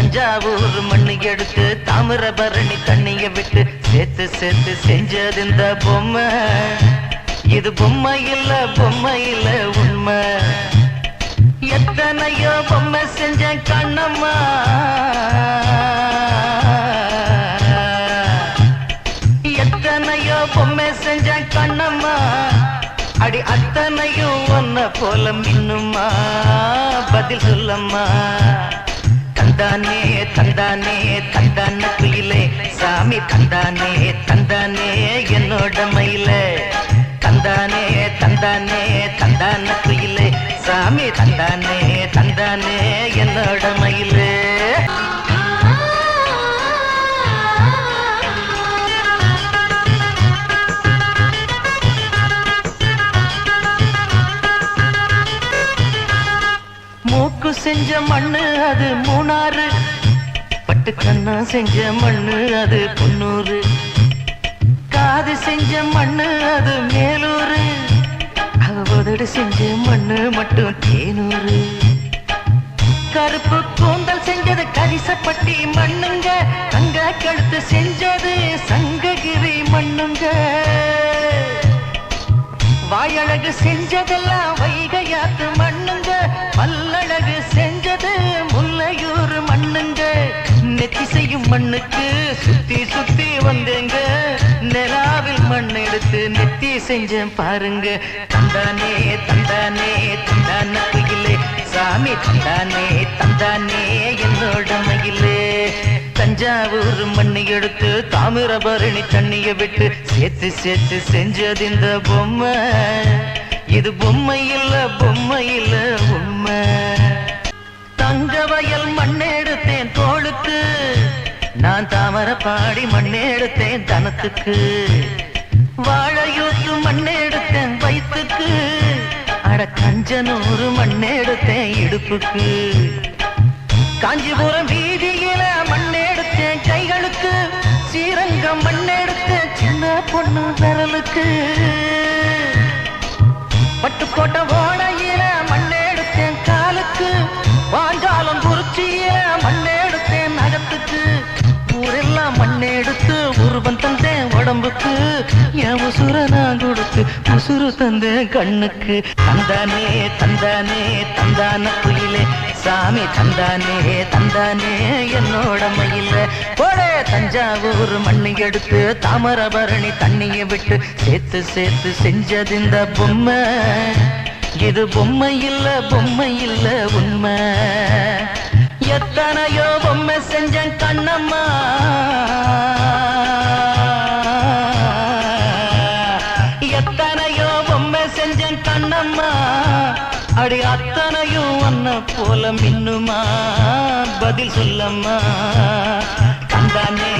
தஞ்சாவூர் மண்ணு எடுத்து தாமிரபரணி தண்ணிய விட்டு சேர்த்து சேர்த்து செஞ்சது இந்த பொம்மை. இது பொம்மை இல்ல உண்மை. எத்தனையோ பொம்மை செஞ்ச கண்ணம்மா, எத்தனையோ பொம்மை செஞ்ச கண்ணம்மா, அடி அத்தனையும் ஒன்ன போல மின்னுமா, பதில் சொல்லம்மா. தந்தானே தந்தானே தந்தான குயிலே சாமி, தந்தானே தந்தானே என்னோட மயிலே. தந்தானே தந்தானே தந்தான குயிலே சாமி, தந்தானே தந்தானே என்னோட மயிலே. மூக்கு செஞ்ச மண்ணு அது மூணாறு, பட்டு கண்ணா செஞ்ச மண்ணு அது பொன்னூறு, காது செஞ்ச மண்ணு அது மேலூரு, அவதடு செஞ்ச மண்ணு மட்டும் தேனூரு. கருப்பு கூந்தல் செஞ்சது கரிசப்பட்டி மண்ணுங்க, தங்க கழுத்து செஞ்சது சங்ககிரி மண்ணுங்க. வாயழகு செஞ்சதெல்லாம் வைகையாத்து மண்ணுங்க, பல்லழகு செஞ்சது முல்லையூர் மண்ணுங்க. நெத்தி செய்யும் மண்ணுக்கு சுத்தி சுத்தி வந்தேங்க, நிலாவில் மண் எடுத்து நெத்தி செஞ்சேன் பாருங்க. தந்தானே தந்தானே தந்தான குயிலே சாமி, தந்தானே தந்தானே என்னோட மயிலே. தஞ்சாவூர் மண்ணு எடுத்து தாமிரபரணி தண்ணிய விட்டு சேர்த்து சேர்த்து செஞ்சது இந்த பொம்மை. இது பொம்மை இல்ல உண்மை. தங்க வயல் மண்ணெடுத்தேன் தோளுக்கு, நான் தாமர பாடி மண்ணெடுத்தேன் தனத்துக்கு. வாழையூத்து மண்ணெடுத்தேன் வயிற்றுக்கு, அட கஞ்சனூறு மண்ணெடுத்தேன் இடுப்புக்கு. காஞ்சிபுரம் வீதியில மண்ணெடுத்தேன் கைகளுக்கு, ஸ்ரீரங்கம் மண்ணெடுத்தேன் சின்ன பொண்ணு விரலுக்கு. பட்டுக்கோட்டை ஓடையில மண்ணெடுத்தேன் காலுக்கு, வாஞ்சாலம் குறிச்சியில மண்ணெடுத்தேன் நகத்துக்கு. ஊரெல்லாம் மண்ணெடுத்து உருவம் தந்தேன் உடம்புக்கு, என் உசுர நான் கொடுத்து உசுறு தந்தேன் கண்ணுக்கு. தந்தானே தந்தானே தந்தான குயிலே சாமி, தந்தானே தந்தானே என்னோட மயில. போடே தஞ்சாவூர் மண்ணு எடுத்து தாமிரபரணி தண்ணிய விட்டு சேர்த்து சேர்த்து செஞ்சது இந்த பொம்மை. இது பொம்மை இல்ல உண்மை. எத்தனையோ பொம்மை செஞ்ச கண்ணம்மா, எத்தனையோ பொம்மை செஞ்ச கண்ணம்மா, அடி அத்தனையும் ஒன்ன போல மின்னுமா, பதில் சொல்லம்மா. தந்தானே